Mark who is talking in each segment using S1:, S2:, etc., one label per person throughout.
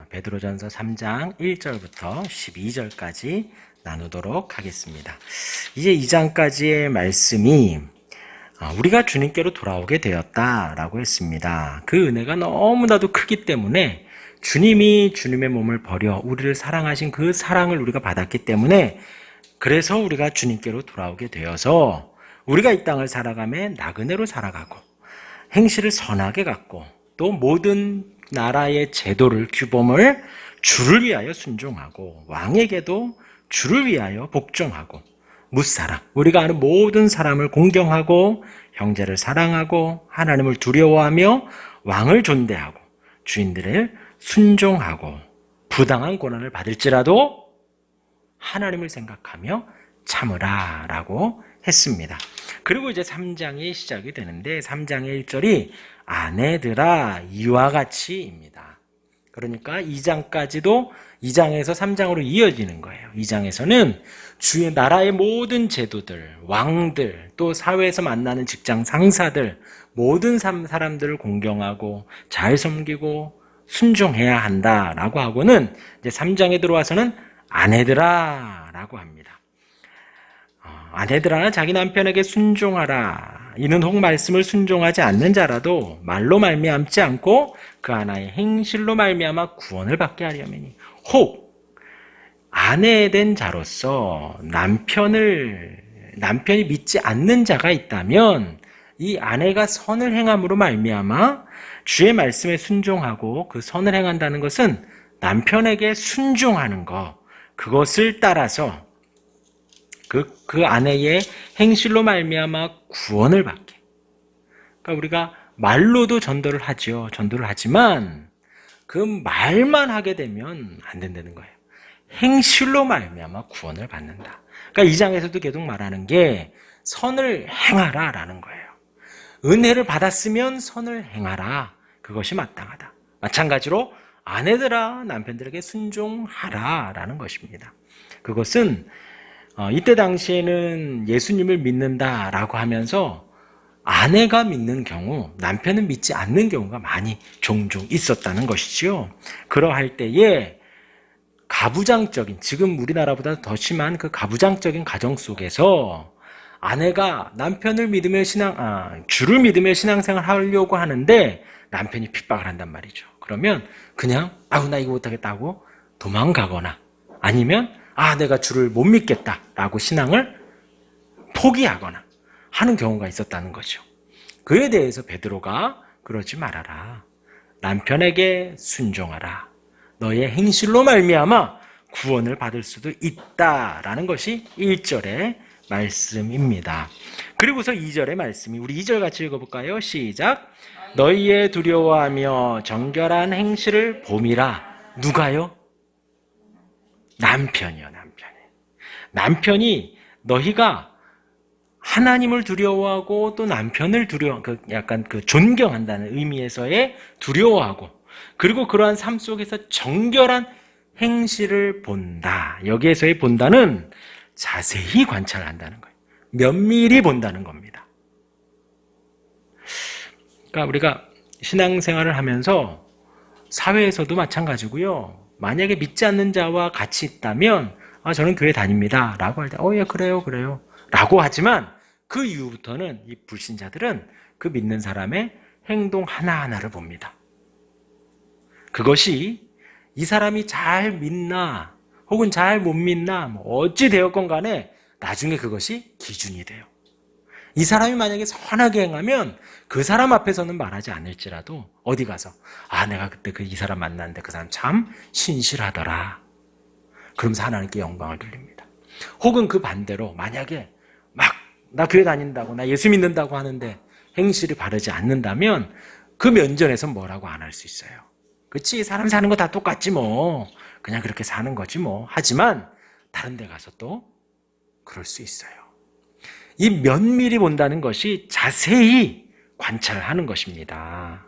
S1: 베드로전서 3장 1절부터 12절까지 나누도록 하겠습니다. 이제 2장까지의 말씀이 우리가 주님께로 돌아오게 되었다라고 했습니다. 그 은혜가 너무나도 크기 때문에 주님이 주님의 몸을 버려 우리를 사랑하신 그 사랑을 우리가 받았기 때문에 그래서 우리가 주님께로 돌아오게 되어서 우리가 이 땅을 살아가며 나그네로 살아가고 행실을 선하게 갖고 또 모든 나라의 제도를 규범을 주를 위하여 순종하고 왕에게도 주를 위하여 복종하고 무사랑 우리가 아는 모든 사람을 공경하고 형제를 사랑하고 하나님을 두려워하며 왕을 존대하고 주인들을 순종하고 부당한 고난을 받을지라도 하나님을 생각하며 참으라 라고 했습니다. 그리고 이제 3장이 시작이 되는데 3장의 1절이 아내들아 이와 같이입니다. 그러니까 2장까지도 2장에서 3장으로 이어지는 거예요. 2장에서는 주의 나라의 모든 제도들, 왕들, 또 사회에서 만나는 직장 상사들, 모든 사람들을 공경하고 잘 섬기고 순종해야 한다라고 하고는 이제 3장에 들어와서는 아내들아 라고 합니다. 아내들아 자기 남편에게 순종하라. 이는 혹 말씀을 순종하지 않는 자라도 말로 말미암지 않고 그 하나의 행실로 말미암아 구원을 받게 하려니니 혹 아내 된 자로서 남편이 믿지 않는 자가 있다면 이 아내가 선을 행함으로 말미암아 주의 말씀에 순종하고 그 선을 행한다는 것은 남편에게 순종하는 것, 그것을 따라서 그 아내의 행실로 말미암아 구원을 받게. 그러니까 우리가 말로도 전도를 하죠. 전도를 하지만 그 말만 하게 되면 안 된다는 거예요. 행실로 말미암아 구원을 받는다. 그러니까 이 장에서도 계속 말하는 게 선을 행하라라는 거예요. 은혜를 받았으면 선을 행하라. 그것이 마땅하다. 마찬가지로 아내들아 남편들에게 순종하라라는 것입니다. 그것은 이때 당시에는 예수님을 믿는다라고 하면서 아내가 믿는 경우 남편은 믿지 않는 경우가 많이 종종 있었다는 것이지요. 그러할 때에 가부장적인, 지금 우리나라보다 더 심한 그 가부장적인 가정 속에서 아내가 남편을 믿으며 주를 믿으며 신앙생활 하려고 하는데 남편이 핍박을 한단 말이죠. 그러면 그냥 나 이거 못하겠다고 도망가거나 아니면 내가 주를 못 믿겠다라고 신앙을 포기하거나 하는 경우가 있었다는 거죠. 그에 대해서 베드로가 그러지 말아라. 남편에게 순종하라. 너의 행실로 말미암아 구원을 받을 수도 있다라는 것이 1절의 말씀입니다. 그리고서 2절의 말씀이 우리 2절 같이 읽어볼까요? 시작. 너희의 두려워하며 정결한 행실을 봄이라. 누가요? 남편이요. 남편이 너희가 하나님을 두려워하고 또 남편을 약간 존경한다는 의미에서의 두려워하고 그리고 그러한 삶 속에서 정결한 행실을 본다. 여기에서의 본다는 자세히 관찰한다는 거예요. 면밀히 본다는 겁니다. 그러니까 우리가 신앙생활을 하면서 사회에서도 마찬가지고요. 만약에 믿지 않는 자와 같이 있다면 저는 교회 다닙니다 라고 할 때 예 그래요 라고 하지만 그 이후부터는 이 불신자들은 그 믿는 사람의 행동 하나하나를 봅니다. 그것이 이 사람이 잘 믿나 혹은 잘 못 믿나 어찌 되었건 간에 나중에 그것이 기준이 돼요. 이 사람이 만약에 선하게 행하면 그 사람 앞에서는 말하지 않을지라도 어디 가서 내가 그때 이 사람 만났는데 그 사람 참 신실하더라. 그러면서 하나님께 영광을 돌립니다. 혹은 그 반대로 만약에 나 교회 다닌다고 나 예수 믿는다고 하는데 행실이 바르지 않는다면 그 면전에서 뭐라고 안 할 수 있어요. 그치? 사람 사는 거 다 똑같지 뭐. 그냥 그렇게 사는 거지 뭐. 하지만 다른 데 가서 또 그럴 수 있어요. 이 면밀히 본다는 것이 자세히 관찰하는 것입니다.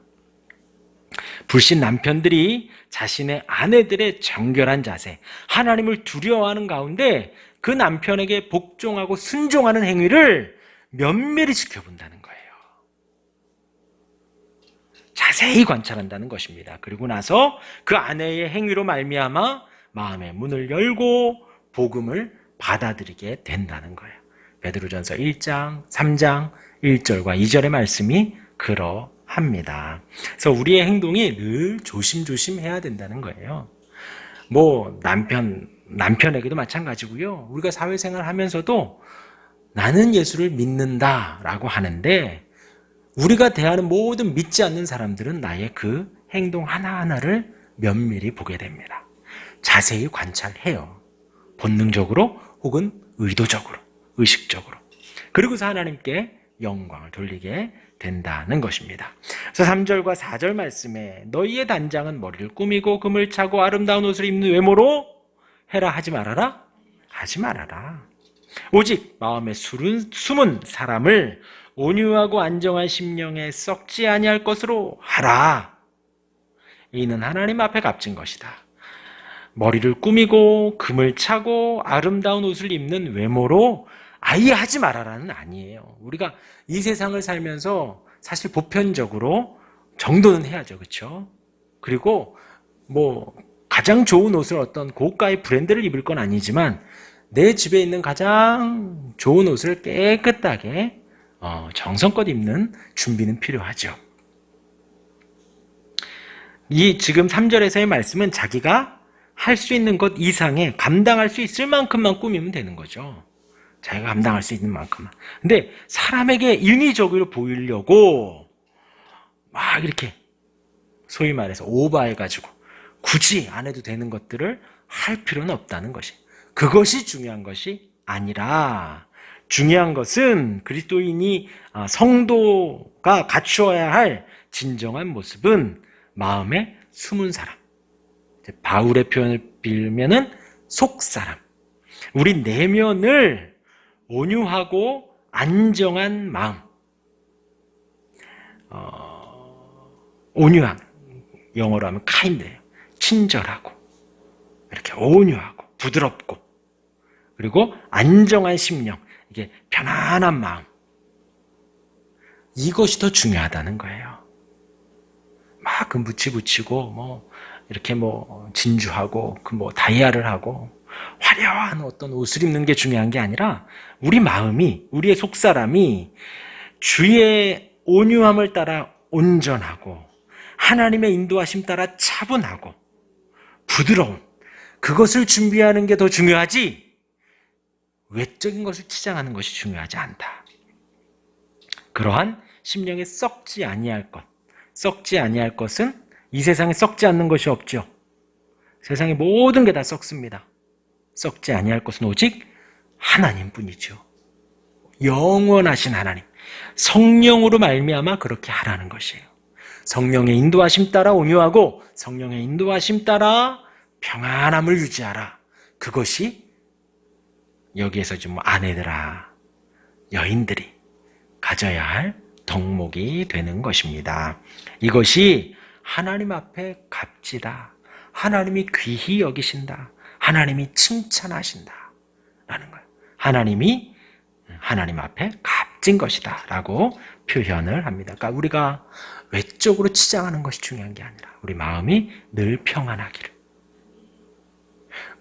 S1: 불신 남편들이 자신의 아내들의 정결한 자세, 하나님을 두려워하는 가운데 그 남편에게 복종하고 순종하는 행위를 면밀히 지켜본다는 거예요. 자세히 관찰한다는 것입니다. 그리고 나서 그 아내의 행위로 말미암아 마음의 문을 열고 복음을 받아들이게 된다는 거예요. 베드로전서 1장, 3장, 1절과 2절의 말씀이 그러합니다. 그래서 우리의 행동이 늘 조심조심 해야 된다는 거예요. 뭐 남편에게도 마찬가지고요. 우리가 사회생활 하면서도 나는 예수를 믿는다라고 하는데 우리가 대하는 모든 믿지 않는 사람들은 나의 그 행동 하나하나를 면밀히 보게 됩니다. 자세히 관찰해요. 본능적으로 혹은 의도적으로, 의식적으로. 그리고서 하나님께 영광을 돌리게 된다는 것입니다. 그래서 3절과 4절 말씀에 너희의 단장은 머리를 꾸미고 금을 차고 아름다운 옷을 입는 외모로 해라 하지 말아라? 하지 말아라. 오직 마음에 숨은 사람을 온유하고 안정한 심령에 썩지 아니할 것으로 하라. 이는 하나님 앞에 값진 것이다. 머리를 꾸미고 금을 차고 아름다운 옷을 입는 외모로 아예 하지 말아라는 아니에요. 우리가 이 세상을 살면서 사실 보편적으로 정도는 해야죠. 그렇죠? 그리고 뭐 가장 좋은 옷을 어떤 고가의 브랜드를 입을 건 아니지만 내 집에 있는 가장 좋은 옷을 깨끗하게 정성껏 입는 준비는 필요하죠. 이 지금 3절에서의 말씀은 자기가 할 수 있는 것 이상의 감당할 수 있을 만큼만 꾸미면 되는 거죠. 자기가 감당할 수 있는 만큼만. 근데 사람에게 인위적으로 보이려고 막 이렇게 소위 말해서 오버해가지고 굳이 안 해도 되는 것들을 할 필요는 없다는 것이. 그것이 중요한 것이 아니라 중요한 것은 그리스도인이 성도가 갖추어야 할 진정한 모습은 마음에 숨은 사람. 바울의 표현을 빌면은 속사람. 우리 내면을 온유하고 안정한 마음. 온유한 영어로 하면 kind예요. 친절하고 이렇게 온유하고 부드럽고 그리고 안정한 심령. 이게 편안한 마음. 이것이 더 중요하다는 거예요. 막 그 붙이고 이렇게 진주하고 다이아를 하고 화려한 어떤 옷을 입는 게 중요한 게 아니라 우리 마음이, 우리의 속사람이 주의 온유함을 따라 온전하고 하나님의 인도하심 따라 차분하고 부드러운 그것을 준비하는 게 더 중요하지 외적인 것을 치장하는 것이 중요하지 않다. 그러한 심령에 썩지 아니할 것. 썩지 아니할 것은 이 세상에 썩지 않는 것이 없죠. 세상의 모든 게 다 썩습니다. 썩지 아니할 것은 오직 하나님뿐이죠. 영원하신 하나님. 성령으로 말미암아 그렇게 하라는 것이에요. 성령의 인도하심 따라 온유하고 성령의 인도하심 따라 평안함을 유지하라. 그것이 여기에서 지금 아내들아, 여인들이 가져야 할 덕목이 되는 것입니다. 이것이 하나님 앞에 값지다. 하나님이 귀히 여기신다. 하나님이 칭찬하신다. 라는 거예요. 하나님이 하나님 앞에 값진 것이다. 라고 표현을 합니다. 그러니까 우리가 외적으로 치장하는 것이 중요한 게 아니라 우리 마음이 늘 평안하기를.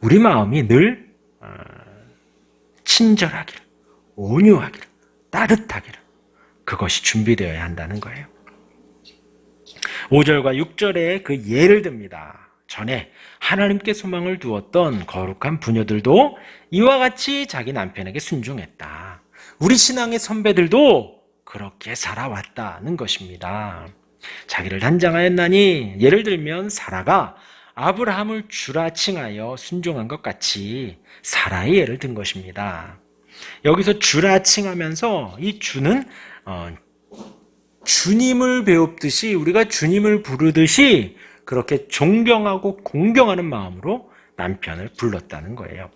S1: 우리 마음이 늘 친절하기를, 온유하기를, 따뜻하기를. 그것이 준비되어야 한다는 거예요. 5절과 6절에 그 예를 듭니다. 전에 하나님께 소망을 두었던 거룩한 부녀들도 이와 같이 자기 남편에게 순종했다. 우리 신앙의 선배들도 그렇게 살아왔다는 것입니다. 자기를 단장하였나니 예를 들면 사라가 아브라함을 주라 칭하여 순종한 것 같이 사라의 예를 든 것입니다. 여기서 주라 칭하면서 이 주는 주님을 배웁듯이 우리가 주님을 부르듯이 그렇게 존경하고 공경하는 마음으로 남편을 불렀다는 거예요.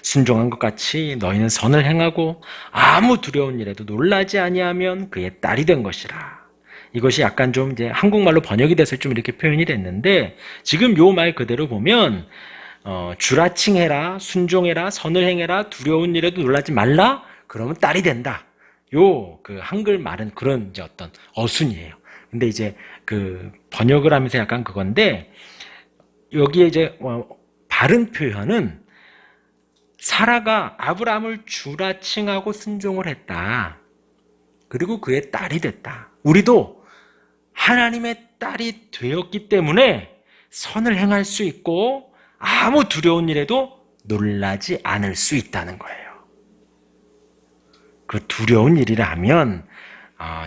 S1: 순종한 것 같이 너희는 선을 행하고 아무 두려운 일에도 놀라지 아니하면 그의 딸이 된 것이라. 이것이 약간 좀 이제 한국말로 번역이 돼서 좀 이렇게 표현이 됐는데 지금 요 말 그대로 보면 주라 칭해라, 순종해라, 선을 행해라, 두려운 일에도 놀라지 말라. 그러면 딸이 된다. 요 그 한글 말은 그런 이제 어떤 어순이에요. 근데 이제 그 번역을 하면서 약간 그건데, 여기에 이제 바른 표현은 사라가 아브라함을 주라 칭하고 순종을 했다. 그리고 그의 딸이 됐다. 우리도 하나님의 딸이 되었기 때문에 선을 행할 수 있고 아무 두려운 일에도 놀라지 않을 수 있다는 거예요. 그 두려운 일이라면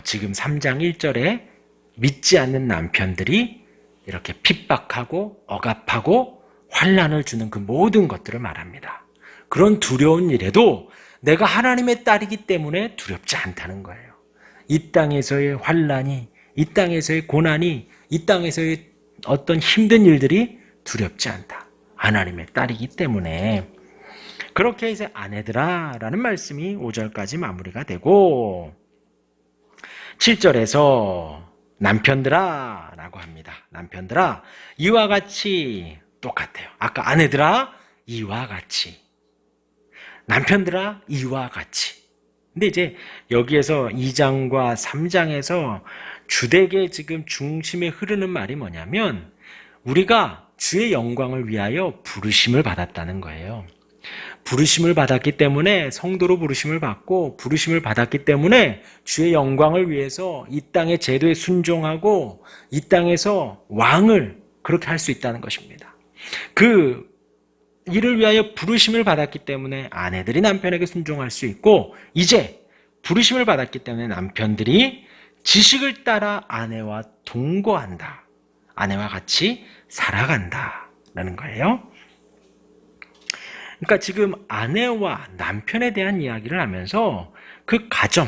S1: 지금 3장 1절에 믿지 않는 남편들이 이렇게 핍박하고 억압하고 환난을 주는 그 모든 것들을 말합니다. 그런 두려운 일에도 내가 하나님의 딸이기 때문에 두렵지 않다는 거예요. 이 땅에서의 환난이, 이 땅에서의 고난이, 이 땅에서의 어떤 힘든 일들이 두렵지 않다. 하나님의 딸이기 때문에. 그렇게 이제 아내들아 라는 말씀이 5절까지 마무리가 되고 7절에서 남편들아 라고 합니다. 남편들아 이와 같이 똑같아요. 아까 아내들아 이와 같이, 남편들아 이와 같이. 근데 이제 여기에서 2장과 3장에서 주되게 지금 중심에 흐르는 말이 뭐냐면 우리가 주의 영광을 위하여 부르심을 받았다는 거예요. 부르심을 받았기 때문에, 성도로 부르심을 받고 부르심을 받았기 때문에 주의 영광을 위해서 이 땅의 제도에 순종하고 이 땅에서 왕을 그렇게 할 수 있다는 것입니다. 그 이를 위하여 부르심을 받았기 때문에 아내들이 남편에게 순종할 수 있고, 이제 부르심을 받았기 때문에 남편들이 지식을 따라 아내와 동거한다. 아내와 같이 살아간다 라는 거예요. 그러니까 지금 아내와 남편에 대한 이야기를 하면서 그 가정,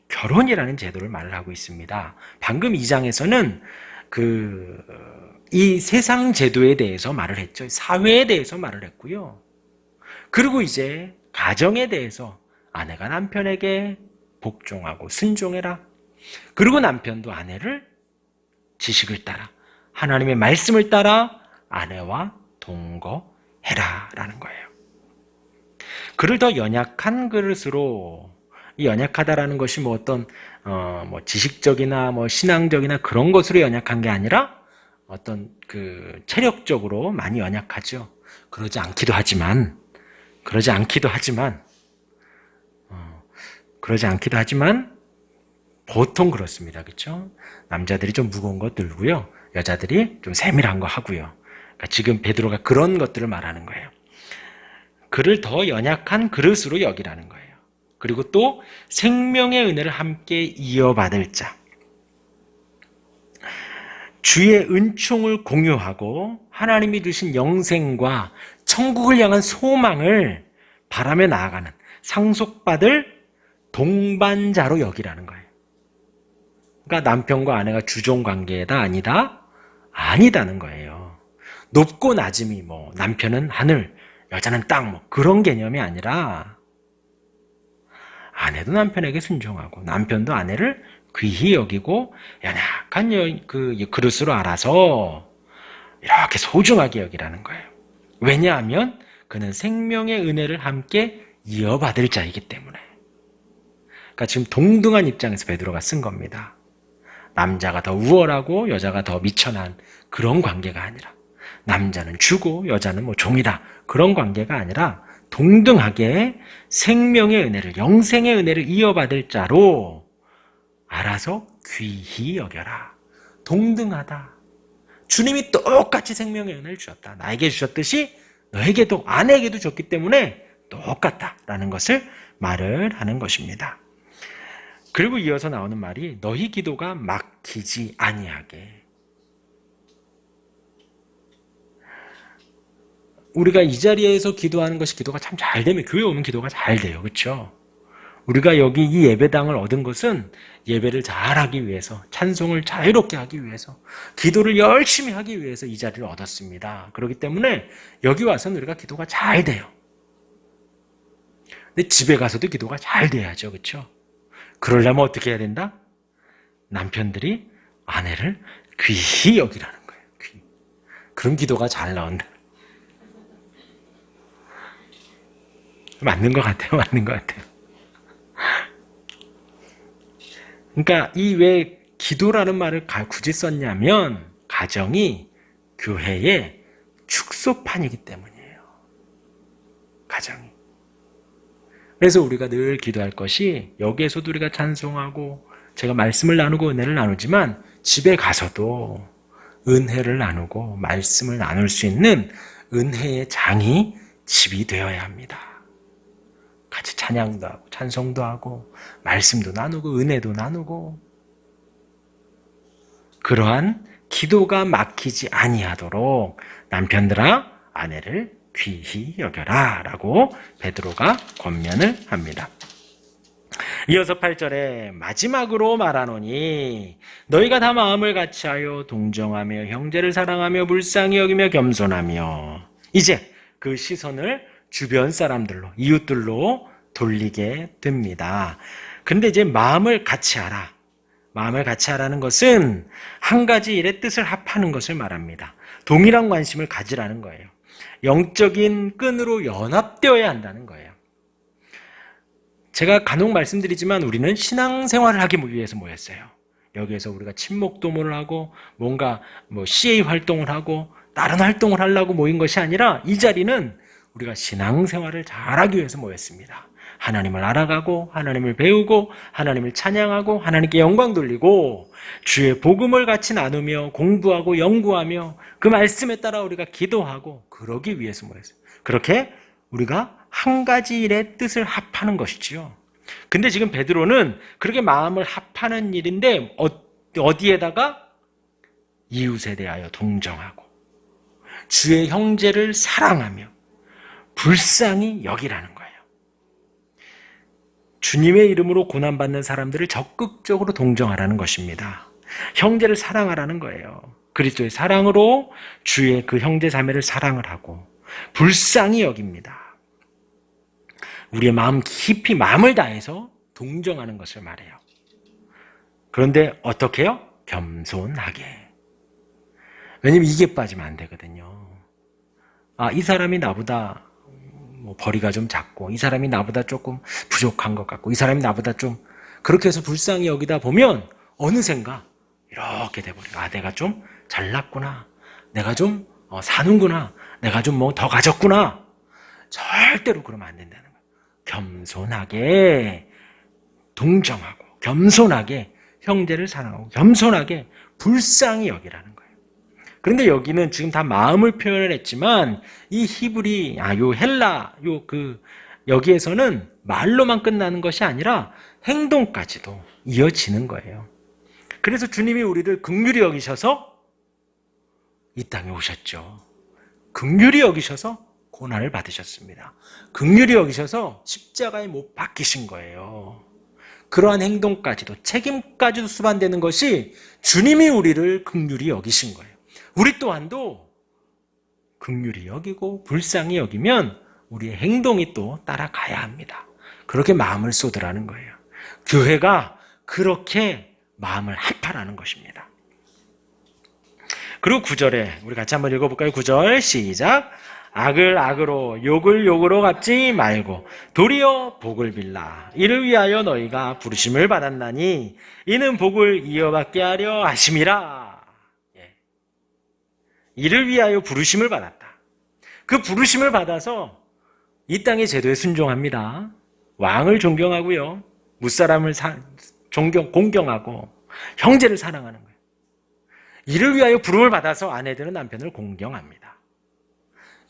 S1: 결혼이라는 제도를 말을 하고 있습니다. 방금 2장에서는 이 세상 제도에 대해서 말을 했죠. 사회에 대해서 말을 했고요. 그리고 이제 가정에 대해서 아내가 남편에게 복종하고 순종해라. 그리고 남편도 아내를 지식을 따라, 하나님의 말씀을 따라 아내와 동거해라 라는 거예요. 그를 더 연약한 그릇으로, 이 연약하다라는 것이 뭐 어떤 지식적이나 신앙적이나 그런 것으로 연약한 게 아니라 어떤 체력적으로 많이 연약하죠. 그러지 않기도 하지만 보통 그렇습니다. 그렇죠? 남자들이 좀 무거운 거 들고요. 여자들이 좀 세밀한 거 하고요. 그러니까 지금 베드로가 그런 것들을 말하는 거예요. 그를 더 연약한 그릇으로 여기라는 거예요. 그리고 또 생명의 은혜를 함께 이어받을 자, 주의 은총을 공유하고 하나님이 주신 영생과 천국을 향한 소망을 바라며 나아가는, 상속받을 동반자로 여기라는 거예요. 그러니까 남편과 아내가 주종 관계다 아니다? 아니다는 거예요. 높고 낮음이 남편은 하늘, 여자는 땅 그런 개념이 아니라 아내도 남편에게 순종하고 남편도 아내를 귀히 여기고 연약한 그릇으로 알아서 이렇게 소중하게 여기라는 거예요. 왜냐하면 그는 생명의 은혜를 함께 이어받을 자이기 때문에. 그러니까 지금 동등한 입장에서 베드로가 쓴 겁니다. 남자가 더 우월하고 여자가 더 미천한 그런 관계가 아니라, 남자는 주고 여자는 종이다 그런 관계가 아니라 동등하게 생명의 은혜를, 영생의 은혜를 이어받을 자로 알아서 귀히 여겨라. 동등하다. 주님이 똑같이 생명의 은혜를 주셨다. 나에게 주셨듯이 너에게도, 아내에게도 줬기 때문에 똑같다라는 것을 말을 하는 것입니다. 그리고 이어서 나오는 말이 너희 기도가 막히지 아니하게. 우리가 이 자리에서 기도하는 것이 기도가 참 잘 되면 교회 오면 기도가 잘 돼요. 그렇죠? 우리가 여기 이 예배당을 얻은 것은 예배를 잘하기 위해서, 찬송을 자유롭게 하기 위해서, 기도를 열심히 하기 위해서 이 자리를 얻었습니다. 그렇기 때문에 여기 와서는 우리가 기도가 잘 돼요. 근데 집에 가서도 기도가 잘 돼야죠. 그렇죠? 그러려면 어떻게 해야 된다? 남편들이 아내를 귀히 여기라는 거예요. 귀히. 그럼 기도가 잘 나온다. 맞는 것 같아요. 맞는 것 같아요. 그러니까 이 왜 기도라는 말을 굳이 썼냐면 가정이 교회의 축소판이기 때문이에요. 가정이. 그래서 우리가 늘 기도할 것이 여기에서도 우리가 찬송하고 제가 말씀을 나누고 은혜를 나누지만 집에 가서도 은혜를 나누고 말씀을 나눌 수 있는 은혜의 장이 집이 되어야 합니다. 같이 찬양도 하고 찬송도 하고 말씀도 나누고 은혜도 나누고 그러한 기도가 막히지 아니하도록 남편들아 아내를 귀히 여겨라 라고 베드로가 권면을 합니다. 이어서 8절에 마지막으로 말하노니 너희가 다 마음을 같이하여 동정하며 형제를 사랑하며 불쌍히 여기며 겸손하며 이제 그 시선을 주변 사람들로 이웃들로 돌리게 됩니다. 근데 이제 마음을 같이 하라. 마음을 같이 하라는 것은 한 가지 일의 뜻을 합하는 것을 말합니다. 동일한 관심을 가지라는 거예요. 영적인 끈으로 연합되어야 한다는 거예요. 제가 간혹 말씀드리지만 우리는 신앙생활을 하기 위해서 모였어요. 여기에서 우리가 친목도모를 하고 뭔가 CA 활동을 하고 다른 활동을 하려고 모인 것이 아니라 이 자리는 우리가 신앙생활을 잘하기 위해서 모였습니다. 하나님을 알아가고 하나님을 배우고 하나님을 찬양하고 하나님께 영광 돌리고 주의 복음을 같이 나누며 공부하고 연구하며 그 말씀에 따라 우리가 기도하고 그러기 위해서 모였어요. 그렇게 우리가 한 가지 일의 뜻을 합하는 것이지요. 근데 지금 베드로는 그렇게 마음을 합하는 일인데 어디에다가 이웃에 대하여 동정하고 주의 형제를 사랑하며 불쌍히 여기라는 거예요. 주님의 이름으로 고난받는 사람들을 적극적으로 동정하라는 것입니다. 형제를 사랑하라는 거예요. 그리스도의 사랑으로 주의 그 형제 자매를 사랑을 하고 불쌍히 여깁니다. 우리의 마음 깊이 마음을 다해서 동정하는 것을 말해요. 그런데 어떻게 해요? 겸손하게. 왜냐면 이게 빠지면 안 되거든요. 이 사람이 나보다 벌이가 좀 작고 이 사람이 나보다 조금 부족한 것 같고 이 사람이 나보다 좀 그렇게 해서 불쌍히 여기다 보면 어느샌가 이렇게 돼버려요. 내가 좀 잘났구나. 내가 좀 사는구나. 내가 좀 더 가졌구나. 절대로 그러면 안 된다는 거예요. 겸손하게 동정하고 겸손하게 형제를 사랑하고 겸손하게 불쌍히 여기라는 거예요. 그런데 여기는 지금 다 마음을 표현을 했지만 이 히브리, 요 헬라, 여기에서는 말로만 끝나는 것이 아니라 행동까지도 이어지는 거예요. 그래서 주님이 우리를 긍휼히 여기셔서 이 땅에 오셨죠. 긍휼히 여기셔서 고난을 받으셨습니다. 긍휼히 여기셔서 십자가에 못 박히신 거예요. 그러한 행동까지도 책임까지도 수반되는 것이 주님이 우리를 긍휼히 여기신 거예요. 우리 또한도 긍휼히 여기고 불쌍히 여기면 우리의 행동이 또 따라가야 합니다. 그렇게 마음을 쏟으라는 거예요. 교회가 그렇게 마음을 합하라는 것입니다. 그리고 9절에 우리 같이 한번 읽어볼까요? 9절 시작. 악을 악으로 욕을 욕으로 갚지 말고 도리어 복을 빌라. 이를 위하여 너희가 부르심을 받았나니 이는 복을 이어받게 하려 하심이라. 이를 위하여 부르심을 받았다. 그 부르심을 받아서 이 땅의 제도에 순종합니다. 왕을 존경하고요. 무사람을 공경하고 형제를 사랑하는 거예요. 이를 위하여 부름을 받아서 아내들은 남편을 공경합니다.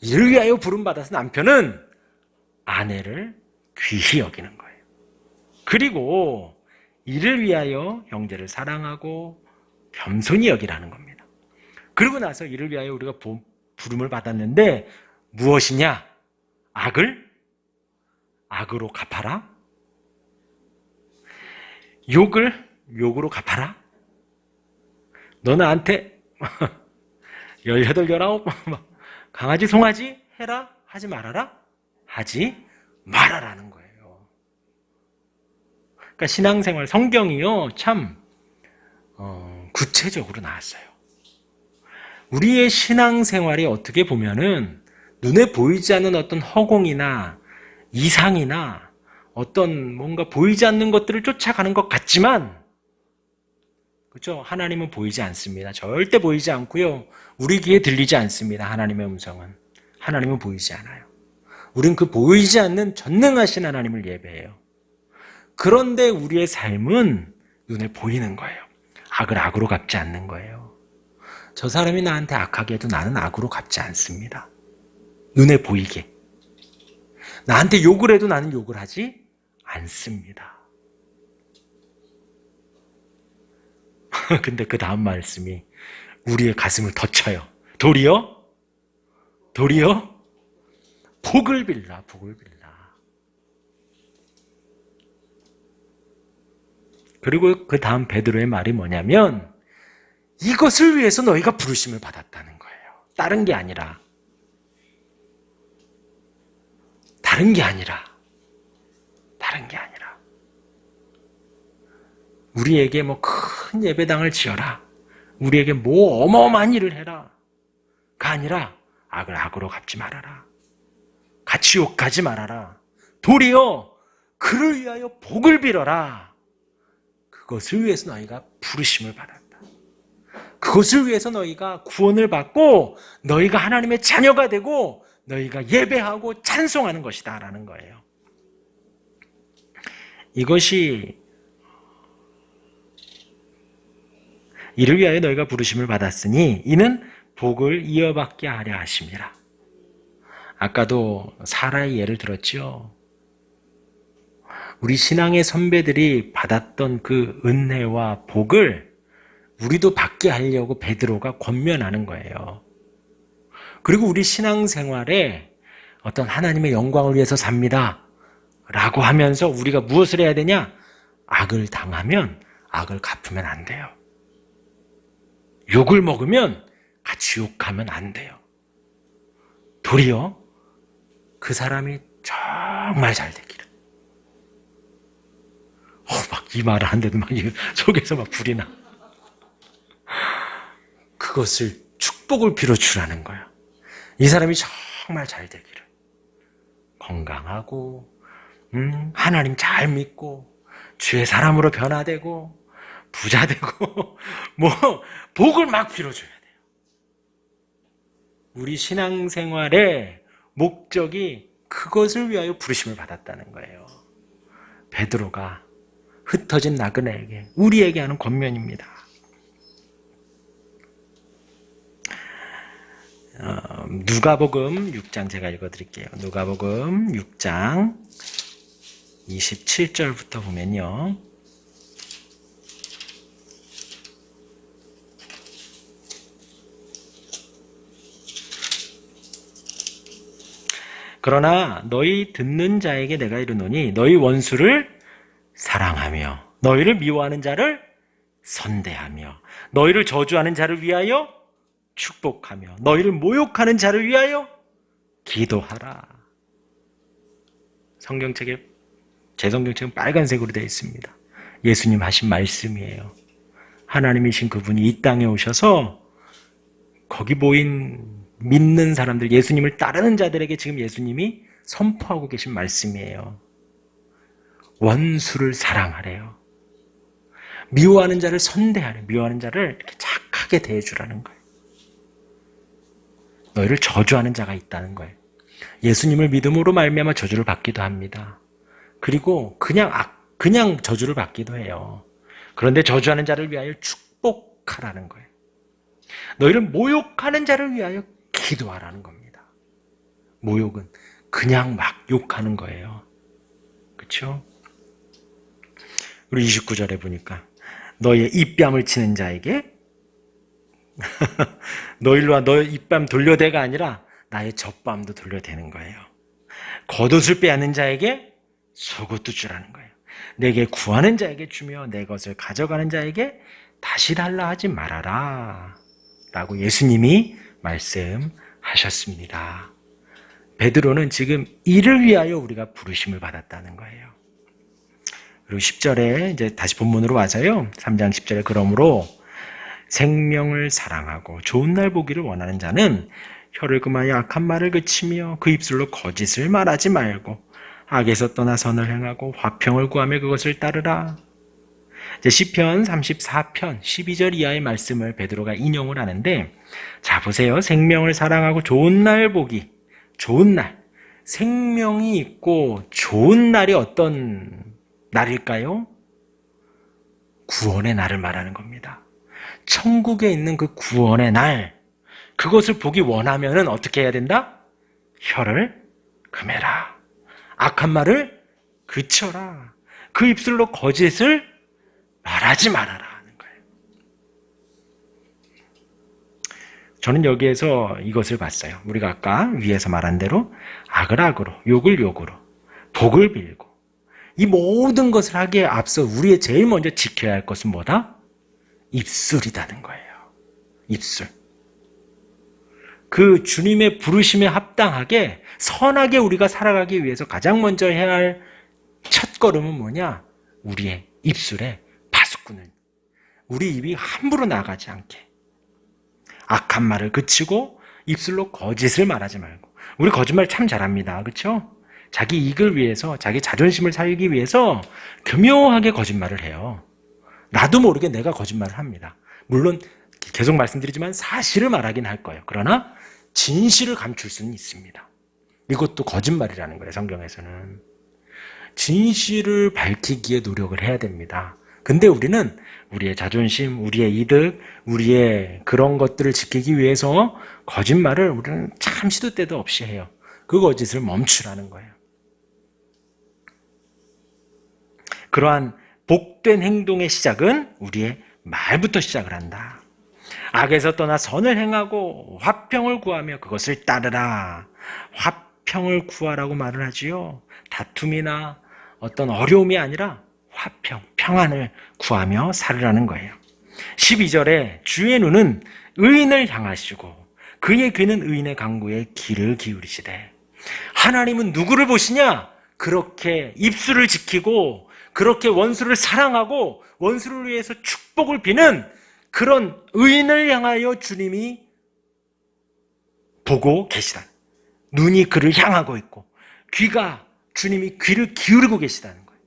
S1: 이를 위하여 부름 받아서 남편은 아내를 귀히 여기는 거예요. 그리고 이를 위하여 형제를 사랑하고 겸손히 여기라는 겁니다. 그러고 나서 이를 위하여 우리가 부름을 받았는데 무엇이냐? 악을 악으로 갚아라? 욕을 욕으로 갚아라? 너 나한테 18, 19 강아지 송아지 해라? 하지 말아라? 하지 말아라는 거예요. 그러니까 신앙생활 성경이요 참 구체적으로 나왔어요. 우리의 신앙생활이 어떻게 보면은 눈에 보이지 않는 어떤 허공이나 이상이나 어떤 뭔가 보이지 않는 것들을 쫓아가는 것 같지만 그렇죠? 하나님은 보이지 않습니다. 절대 보이지 않고요. 우리 귀에 들리지 않습니다. 하나님의 음성은. 하나님은 보이지 않아요. 우린 그 보이지 않는 전능하신 하나님을 예배해요. 그런데 우리의 삶은 눈에 보이는 거예요. 악을 악으로 갚지 않는 거예요. 저 사람이 나한테 악하게 해도 나는 악으로 갚지 않습니다. 눈에 보이게. 나한테 욕을 해도 나는 욕을 하지 않습니다. 근데 그 다음 말씀이 우리의 가슴을 덧쳐요. 도리어 복을 빌라, 복을 빌라. 그리고 그 다음 베드로의 말이 뭐냐면 이것을 위해서 너희가 부르심을 받았다는 거예요. 다른 게 아니라 우리에게 뭐 큰 예배당을 지어라, 우리에게 뭐 어마어마한 일을 해라 가 아니라 악을 악으로 갚지 말아라, 같이 욕하지 말아라, 도리어 그를 위하여 복을 빌어라. 그것을 위해서 너희가 부르심을 받았다. 그것을 위해서 너희가 구원을 받고 너희가 하나님의 자녀가 되고 너희가 예배하고 찬송하는 것이다 라는 거예요. 이것이 이를 위하여 너희가 부르심을 받았으니 이는 복을 이어받게 하려 하심이라. 아까도 사라의 예를 들었죠. 우리 신앙의 선배들이 받았던 그 은혜와 복을 우리도 받게 하려고 베드로가 권면하는 거예요. 그리고 우리 신앙생활에 어떤 하나님의 영광을 위해서 삽니다 라고 하면서 우리가 무엇을 해야 되냐? 악을 당하면 악을 갚으면 안 돼요. 욕을 먹으면 같이 욕하면 안 돼요. 도리어 그 사람이 정말 잘 되기를. 막 이 말을 하는데도 막 속에서 막 불이 나. 그것을 축복을 빌어주라는 거예요. 이 사람이 정말 잘 되기를. 건강하고 하나님 잘 믿고 주의 사람으로 변화되고 부자 되고 뭐 복을 막 빌어줘야 돼요. 우리 신앙생활의 목적이 그것을 위하여 부르심을 받았다는 거예요. 베드로가 흩어진 나그네에게, 우리에게 하는 권면입니다. 누가복음 6장 제가 읽어드릴게요. 누가복음 6장 27절부터 보면요. 그러나 너희 듣는 자에게 내가 이르노니 너희 원수를 사랑하며 너희를 미워하는 자를 선대하며 너희를 저주하는 자를 위하여 축복하며 너희를 모욕하는 자를 위하여 기도하라. 성경책에, 제 성경책은 빨간색으로 되어 있습니다. 예수님 하신 말씀이에요. 하나님이신 그분이 이 땅에 오셔서 거기 모인 믿는 사람들, 예수님을 따르는 자들에게 지금 예수님이 선포하고 계신 말씀이에요. 원수를 사랑하래요. 미워하는 자를 선대하래. 미워하는 자를 이렇게 착하게 대해주라는 거예요. 너희를 저주하는 자가 있다는 거예요. 예수님을 믿음으로 말미암아 저주를 받기도 합니다. 그리고 그냥 저주를 받기도 해요. 그런데 저주하는 자를 위하여 축복하라는 거예요. 너희를 모욕하는 자를 위하여 기도하라는 겁니다. 모욕은 그냥 막 욕하는 거예요. 그렇죠? 그리고 29절에 보니까 너희의 입뺨을 치는 자에게 너 일로 와, 너의 입뺨 돌려대가 아니라 나의 젖밤도 돌려대는 거예요. 겉옷을 빼앗는 자에게 속옷도 주라는 거예요. 내게 구하는 자에게 주며 내 것을 가져가는 자에게 다시 달라 하지 말아라 라고 예수님이 말씀하셨습니다. 베드로는 지금 이를 위하여 우리가 부르심을 받았다는 거예요. 그리고 10절에 이제 다시 본문으로 와서요. 3장 10절에 그러므로 생명을 사랑하고 좋은 날 보기를 원하는 자는 혀를 금하여 악한 말을 그치며 그 입술로 거짓을 말하지 말고 악에서 떠나 선을 행하고 화평을 구하며 그것을 따르라. 이제 시편 34편 12절 이하의 말씀을 베드로가 인용을 하는데, 자 보세요. 생명을 사랑하고 좋은 날 보기. 좋은 날. 생명이 있고 좋은 날이 어떤 날일까요? 구원의 날을 말하는 겁니다. 천국에 있는 그 구원의 날, 그것을 보기 원하면은 어떻게 해야 된다? 혀를 금해라. 악한 말을 그쳐라. 그 입술로 거짓을 말하지 말아라 하는 거예요. 저는 여기에서 이것을 봤어요. 우리가 아까 위에서 말한 대로 악을 악으로, 욕을 욕으로, 복을 빌고, 이 모든 것을 하기에 앞서 우리의 제일 먼저 지켜야 할 것은 뭐다? 입술이라는 거예요. 입술. 그 주님의 부르심에 합당하게 선하게 우리가 살아가기 위해서 가장 먼저 해야 할 첫걸음은 뭐냐? 우리의 입술에 파수꾼을, 우리 입이 함부로 나가지 않게 악한 말을 그치고 입술로 거짓을 말하지 말고. 우리 거짓말 참 잘합니다. 그렇죠? 자기 이익을 위해서, 자기 자존심을 살기 위해서 교묘하게 거짓말을 해요. 나도 모르게 내가 거짓말을 합니다. 물론 계속 말씀드리지만 사실을 말하긴 할 거예요. 그러나 진실을 감출 수는 있습니다. 이것도 거짓말이라는 거예요. 성경에서는 진실을 밝히기에 노력을 해야 됩니다. 근데 우리는 우리의 자존심, 우리의 이득, 우리의 그런 것들을 지키기 위해서 거짓말을 우리는 참 시도 때도 없이 해요. 그 거짓을 멈추라는 거예요. 그러한 복된 행동의 시작은 우리의 말부터 시작을 한다. 악에서 떠나 선을 행하고 화평을 구하며 그것을 따르라. 화평을 구하라고 말을 하지요. 다툼이나 어떤 어려움이 아니라 화평, 평안을 구하며 살으라는 거예요. 12절에 주의 눈은 의인을 향하시고 그의 귀는 의인의 강구에 귀를 기울이시되. 하나님은 누구를 보시냐? 그렇게 입술을 지키고 그렇게 원수를 사랑하고 원수를 위해서 축복을 비는 그런 의인을 향하여 주님이 보고 계시다. 눈이 그를 향하고 있고 귀가 주님이 귀를 기울이고 계시다는 거예요.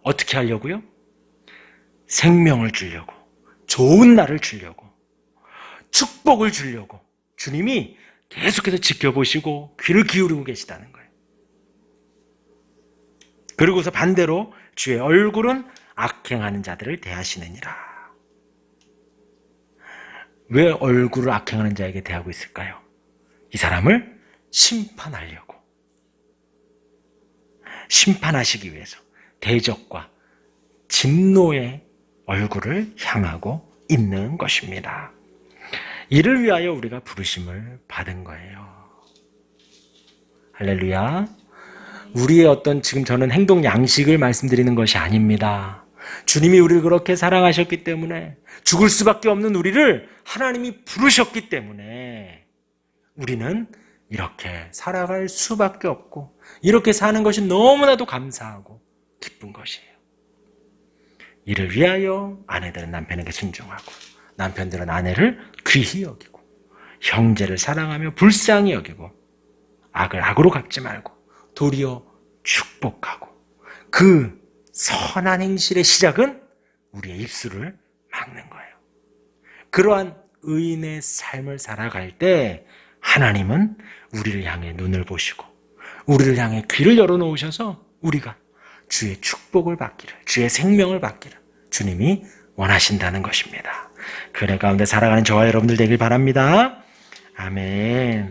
S1: 어떻게 하려고요? 생명을 주려고, 좋은 날을 주려고, 축복을 주려고 주님이 계속해서 지켜보시고 귀를 기울이고 계시다는 거예요. 그리고서 반대로 주의 얼굴은 악행하는 자들을 대하시느니라. 왜 얼굴을 악행하는 자에게 대하고 있을까요? 이 사람을 심판하려고, 심판하시기 위해서 대적과 진노의 얼굴을 향하고 있는 것입니다. 이를 위하여 우리가 부르심을 받은 거예요. 할렐루야. 우리의 어떤 지금 저는 행동 양식을 말씀드리는 것이 아닙니다. 주님이 우리를 그렇게 사랑하셨기 때문에, 죽을 수밖에 없는 우리를 하나님이 부르셨기 때문에 우리는 이렇게 살아갈 수밖에 없고 이렇게 사는 것이 너무나도 감사하고 기쁜 것이에요. 이를 위하여 아내들은 남편에게 순종하고 남편들은 아내를 귀히 여기고 형제를 사랑하며 불쌍히 여기고 악을 악으로 갚지 말고 도리어 축복하고. 그 선한 행실의 시작은 우리의 입술을 막는 거예요. 그러한 의인의 삶을 살아갈 때 하나님은 우리를 향해 눈을 보시고 우리를 향해 귀를 열어놓으셔서 우리가 주의 축복을 받기를, 주의 생명을 받기를 주님이 원하신다는 것입니다. 그 은혜 가운데 살아가는 저와 여러분들 되길 바랍니다. 아멘.